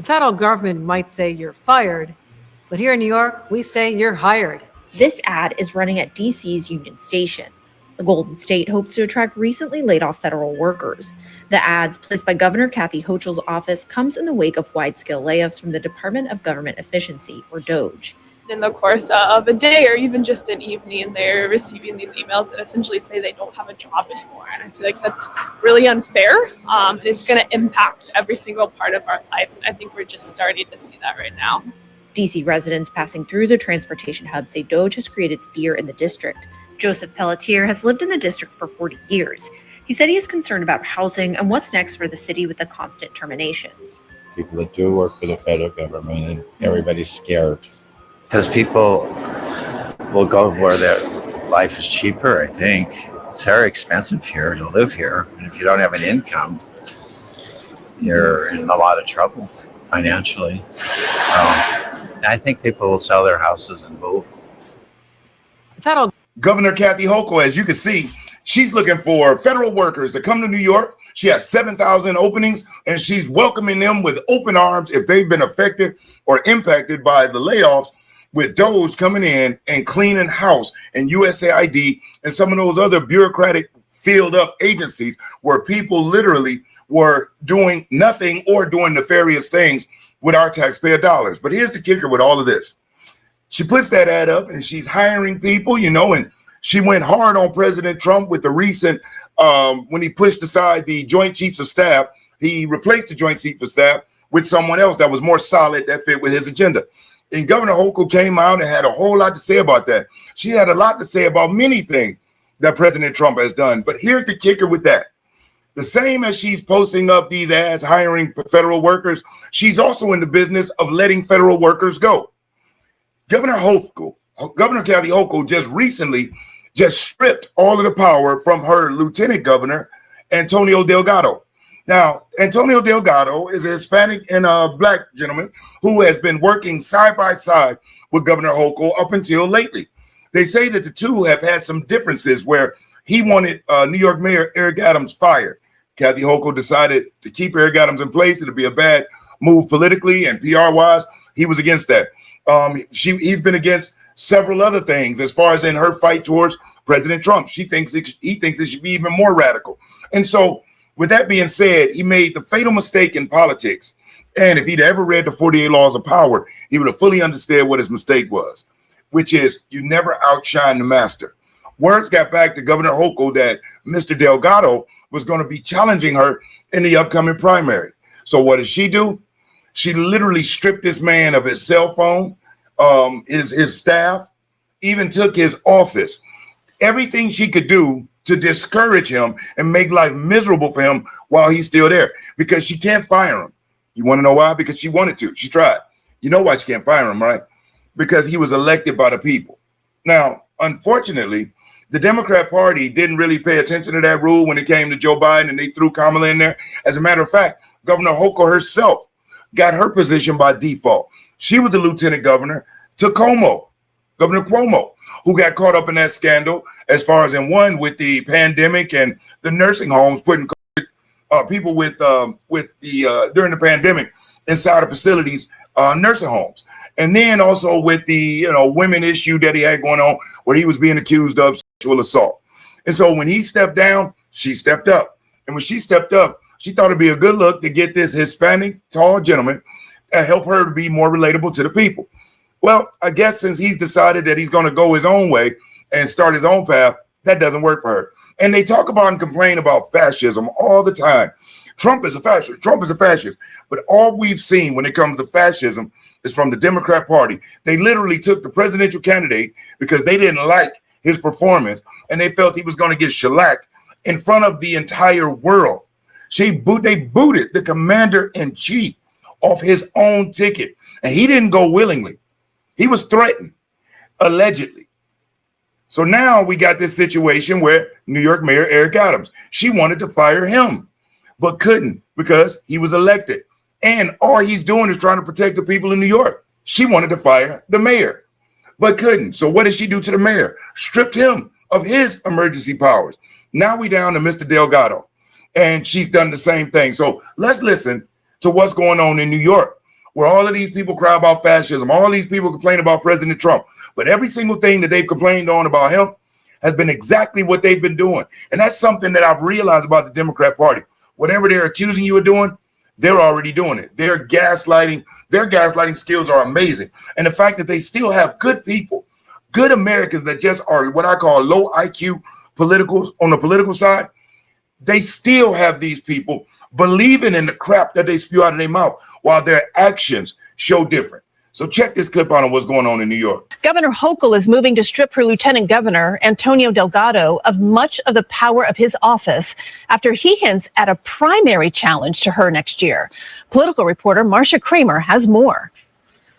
The federal government might say you're fired, but here in New York, we say you're hired. This ad is running at DC's Union Station. The Golden State hopes to attract recently laid-off federal workers. The ads, placed by Governor Kathy Hochul's office, comes in the wake of wide-scale layoffs from the Department of Government Efficiency, or DOGE. In the course of a day or even just an evening, they're receiving these emails that essentially say they don't have a job anymore. And I feel like that's really unfair. And it's going to impact every single part of our lives. And I think we're just starting to see that right now. DC residents passing through the transportation hub say DOGE has created fear in the district. Joseph Pelletier has lived in the district for 40 years. He said he is concerned about housing and what's next for the city with the constant terminations. People that do work for the federal government, and everybody's scared. Because people will go where their life is cheaper, I think. It's very expensive here to live here. And if you don't have an income, you're in a lot of trouble financially. I think people will sell their houses and move. Governor Kathy Hochul, as you can see, she's looking for federal workers to come to New York. She has 7,000 openings, and she's welcoming them with open arms if they've been affected or impacted by the layoffs, with DOGE coming in and cleaning house and USAID and some of those other bureaucratic filled up agencies where people literally were doing nothing or doing nefarious things with our taxpayer dollars. But here's the kicker with all of this. She puts that ad up and she's hiring people, and she went hard on President Trump with the recent, when he pushed aside the Joint Chiefs of Staff, he replaced the Joint Chiefs of Staff with someone else that was more solid, that fit with his agenda. And Governor Hochul came out and had a whole lot to say about that. She had a lot to say about many things that President Trump has done. But here's the kicker with that. The same as she's posting up these ads, hiring federal workers, she's also in the business of letting federal workers go. Governor Kathy Hochul just recently stripped all of the power from her lieutenant governor, Antonio Delgado. Now, Antonio Delgado is a Hispanic and a black gentleman who has been working side by side with Governor Hochul up until lately. They say that the two have had some differences where he wanted New York Mayor Eric Adams fired. Kathy Hochul decided to keep Eric Adams in place. It'd be a bad move politically and PR-wise. He was against that. He's been against several other things as far as in her fight towards President Trump. He thinks it should be even more radical. And so, with that being said, he made the fatal mistake in politics. And if he'd ever read the 48 Laws of Power, he would have fully understood what his mistake was, which is you never outshine the master. Words got back to Governor Hochul that Mr. Delgado was going to be challenging her in the upcoming primary. So what did she do? She literally stripped this man of his cell phone, his staff, even took his office. Everything she could do to discourage him and make life miserable for him while he's still there, because she can't fire him. You want to know why? Because she wanted to. She tried. You know why she can't fire him, right? Because he was elected by the people. Now, unfortunately, the Democrat Party didn't really pay attention to that rule when it came to Joe Biden, and they threw Kamala in there. As a matter of fact, Governor Hochul herself got her position by default. She was the lieutenant governor to Governor Cuomo, who got caught up in that scandal as far as in one with the pandemic and the nursing homes putting people with the during the pandemic inside of facilities, nursing homes. And then also with the women issue that he had going on where he was being accused of sexual assault. And so when he stepped down, she stepped up. And when she stepped up, she thought it'd be a good look to get this Hispanic tall gentleman and help her to be more relatable to the people. Well, I guess since he's decided that he's going to go his own way and start his own path, that doesn't work for her. And they talk about and complain about fascism all the time. Trump is a fascist. Trump is a fascist. But all we've seen when it comes to fascism is from the Democrat Party. They literally took the presidential candidate because they didn't like his performance and they felt he was going to get shellacked in front of the entire world. They booted the commander-in-chief off his own ticket, and he didn't go willingly. He was threatened, allegedly. So now we got this situation where New York Mayor Eric Adams, she wanted to fire him, but couldn't because he was elected. And all he's doing is trying to protect the people in New York. She wanted to fire the mayor, but couldn't. So what did she do to the mayor? Stripped him of his emergency powers. Now we down to Mr. Delgado, and she's done the same thing. So let's listen to what's going on in New York. where all of these people cry about fascism, all these people complain about President Trump, but every single thing that they've complained on about him has been exactly what they've been doing. And that's something that I've realized about the Democrat Party. Whatever they're accusing you of doing, they're already doing it. Their gaslighting skills are amazing. And the fact that they still have good people, good Americans that just are what I call low IQ politicals on the political side, they still have these people believing in the crap that they spew out of their mouth while their actions show different. So check this clip out on what's going on in New York. Governor Hochul is moving to strip her lieutenant governor, Antonio Delgado, of much of the power of his office after he hints at a primary challenge to her next year. Political reporter Marcia Kramer has more.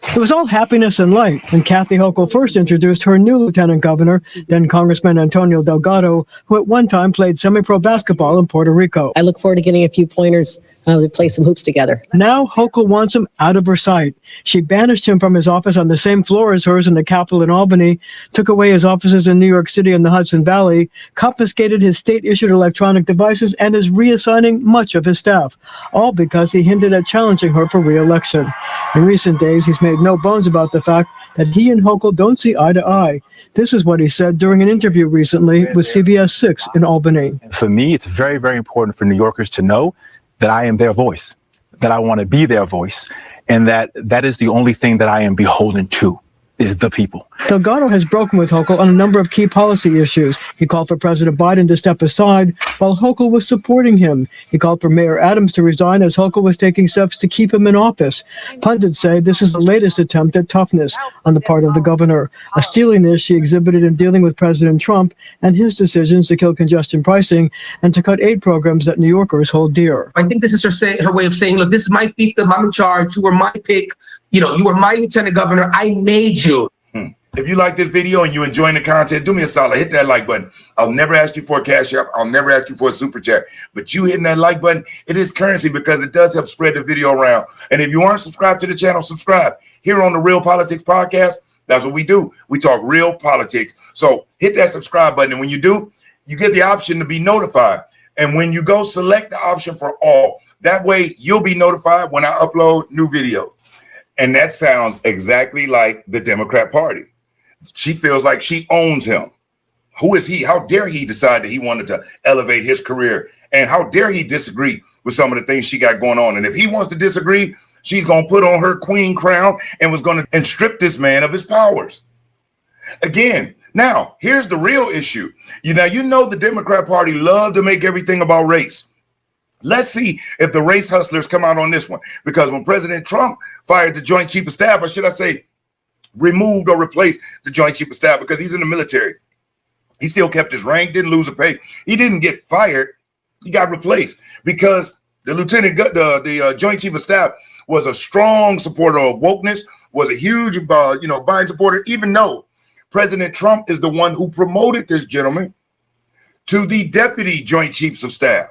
It was all happiness and light when Kathy Hochul first introduced her new lieutenant governor, then Congressman Antonio Delgado, who at one time played semi-pro basketball in Puerto Rico. I look forward to getting a few pointers to play some hoops together. Now Hochul wants him out of her sight. She banished him from his office on the same floor as hers in the Capitol in Albany, took away his offices in New York City and the Hudson Valley, confiscated his state-issued electronic devices, and is reassigning much of his staff, all because he hinted at challenging her for re-election. In recent days, he's made no bones about the fact that he and Hochul don't see eye to eye. This is what he said during an interview recently with CBS 6 in Albany. For me, it's very, very important for New Yorkers to know that I am their voice, that I want to be their voice, and that is the only thing that I am beholden to, is the people. Delgado has broken with Hochul on a number of key policy issues. He called for President Biden to step aside while Hochul was supporting him. He called for Mayor Adams to resign as Hochul was taking steps to keep him in office. Pundits say this is the latest attempt at toughness on the part of the governor, a steeliness she exhibited in dealing with President Trump and his decisions to kill congestion pricing and to cut aid programs that New Yorkers hold dear. I think this is her way of saying, look, this is my fiefdom, I'm in charge, you were my pick, you were my lieutenant governor, I made you. If you like this video and you're enjoying the content, do me a solid, hit that like button. I'll never ask you for a cash app. I'll never ask you for a super chat. But you hitting that like button, it is currency because it does help spread the video around. And if you aren't subscribed to the channel, subscribe. Here on the Real Politics Podcast, that's what we do. We talk real politics. So hit that subscribe button. And when you do, you get the option to be notified. And when you go, select the option for all. That way you'll be notified when I upload new videos. And that sounds exactly like the Democrat Party. She feels like she owns him. Who is he? How dare he decide that he wanted to elevate his career? And how dare he disagree with some of the things she got going on? And if he wants to disagree, she's going to put on her queen crown and was going to strip this man of his powers. Again, now, here's the real issue. You know the Democrat Party love to make everything about race. Let's see if the race hustlers come out on this one. Because when President Trump fired the Joint Chief of Staff, or should I say, removed or replaced the Joint Chief of Staff because he's in the military. He still kept his rank, didn't lose a pay. He didn't get fired. He got replaced because the Joint Chief of Staff was a strong supporter of wokeness, was a huge, Biden supporter, even though President Trump is the one who promoted this gentleman to the Deputy Joint Chiefs of Staff.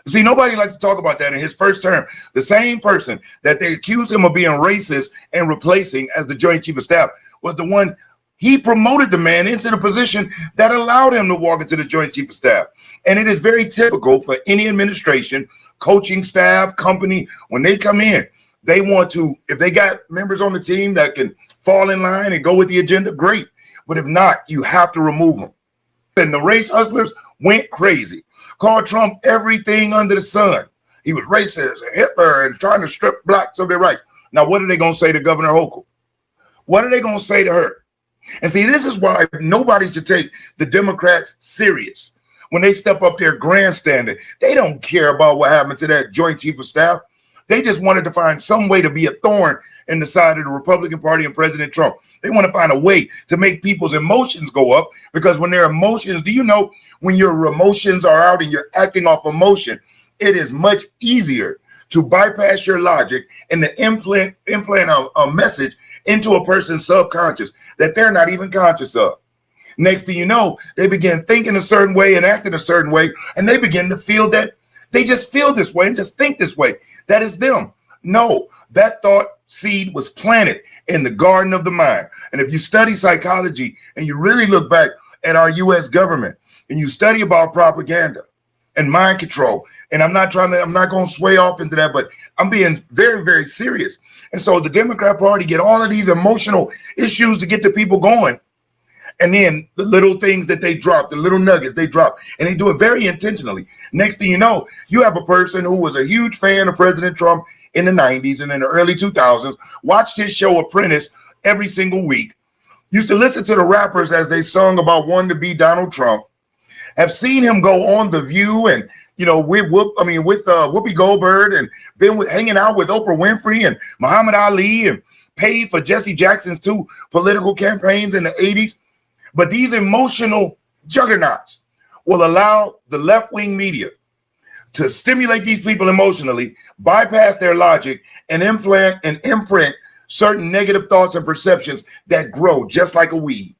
See, nobody likes to talk about that in his first term. The same person that they accused him of being racist and replacing as the Joint Chief of Staff was the one he promoted the man into the position that allowed him to walk into the Joint Chief of Staff. And it is very typical for any administration, coaching staff, company, when they come in, they want to, if they got members on the team that can fall in line and go with the agenda, great. But if not, you have to remove them. And the race hustlers went crazy. Called Trump everything under the sun. He was racist and Hitler and trying to strip blacks of their rights. Now, what are they going to say to Governor Hochul? What are they going to say to her? And see, this is why nobody should take the Democrats serious. When they step up there grandstanding, they don't care about what happened to that Joint Chief of Staff. They just wanted to find some way to be a thorn in the side of the Republican Party and President Trump. They want to find a way to make people's emotions go up, because when their emotions, do you know, when your emotions are out and you're acting off emotion, it is much easier to bypass your logic and to implant a message into a person's subconscious that they're not even conscious of. Next thing you know, they begin thinking a certain way and acting a certain way, and they begin to feel that they just feel this way and just think this way. That is them. No, that thought seed was planted in the garden of the mind. And if you study psychology and you really look back at our U.S. government and you study about propaganda and mind control. And I'm not going to sway off into that, but I'm being very, very serious. And so the Democrat Party get all of these emotional issues to get the people going. And then the little things that they drop, the little nuggets they drop, and they do it very intentionally. Next thing you know, you have a person who was a huge fan of President Trump in the 90s and in the early 2000s, watched his show Apprentice every single week, used to listen to the rappers as they sung about wanting to be Donald Trump, have seen him go on The View and, with Whoopi Goldberg, and been hanging out with Oprah Winfrey and Muhammad Ali, and paid for Jesse Jackson's 2 political campaigns in the 80s. But these emotional juggernauts will allow the left-wing media to stimulate these people emotionally, bypass their logic, and imprint certain negative thoughts and perceptions that grow just like a weed.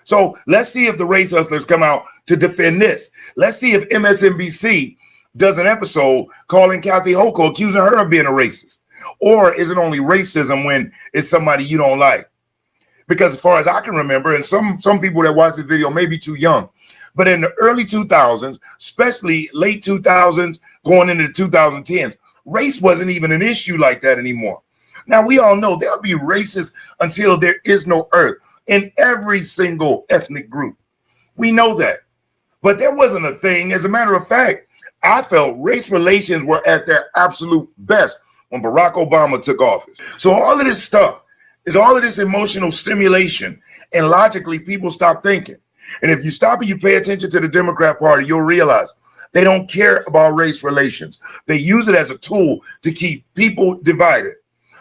So let's see if the race hustlers come out to defend this. Let's see if MSNBC does an episode calling Kathy Hochul, accusing her of being a racist. Or is it only racism when it's somebody you don't like? Because as far as I can remember, and some people that watch this video may be too young, but in the early 2000s, especially late 2000s, going into the 2010s, race wasn't even an issue like that anymore. Now, we all know there'll be racists until there is no earth in every single ethnic group. We know that. But there wasn't a thing. As a matter of fact, I felt race relations were at their absolute best when Barack Obama took office. So all of this stuff is all of this emotional stimulation, and logically people stop thinking. And if you stop and you pay attention to the Democrat Party, you'll realize they don't care about race relations. They use it as a tool to keep people divided.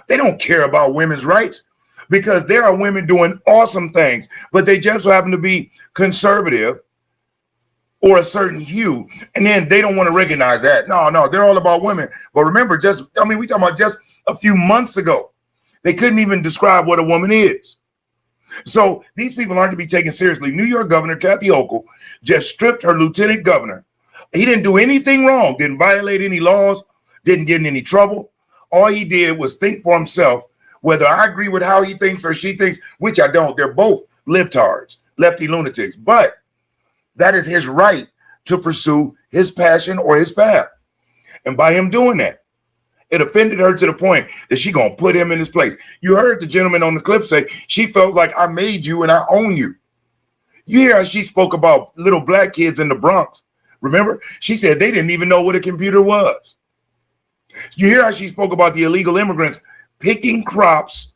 They don't care about women's rights because there are women doing awesome things, but they just happen to be conservative or a certain hue, and then they don't want to recognize that. No, they're all about we talking about just a few months ago, they couldn't even describe what a woman is. So these people aren't to be taken seriously. New York Governor Kathy Hochul just stripped her lieutenant governor. He didn't do anything wrong, didn't violate any laws, didn't get in any trouble. All he did was think for himself, whether I agree with how he thinks or she thinks, which I don't. They're both libtards, lefty lunatics. But that is his right to pursue his passion or his path. And by him doing that, it offended her to the point that she gonna put him in his place. You heard the gentleman on the clip say she felt like I made you and I own you. You hear how she spoke about little black kids in the Bronx. Remember? She said they didn't even know what a computer was. You hear how she spoke about the illegal immigrants picking crops,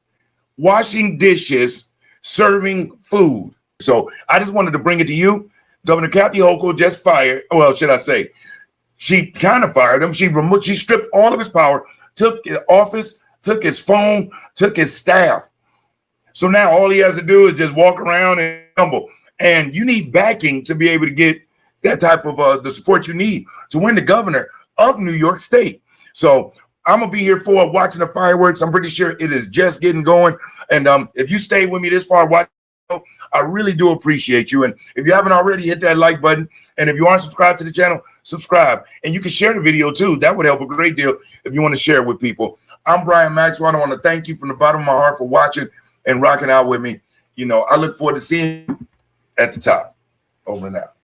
washing dishes, serving food. So I just wanted to bring it to you. Governor Kathy Hochul just fired, well, should I say, she kind of fired him. She stripped all of his power, took his office, took his phone, took his staff. So now all he has to do is just walk around and humble. And you need backing to be able to get that type of the support you need to win the governor of New York State. So I'm going to be here for watching the fireworks. I'm pretty sure it is just getting going. And if you stay with me this far, I really do appreciate you. And if you haven't already, hit that like button. And if you aren't subscribed to the channel, subscribe. And you can share the video too. That would help a great deal if you want to share it with people. I'm Brian Maxwell. I want to thank you from the bottom of my heart for watching and rocking out with me. I look forward to seeing you at the top. Over and out.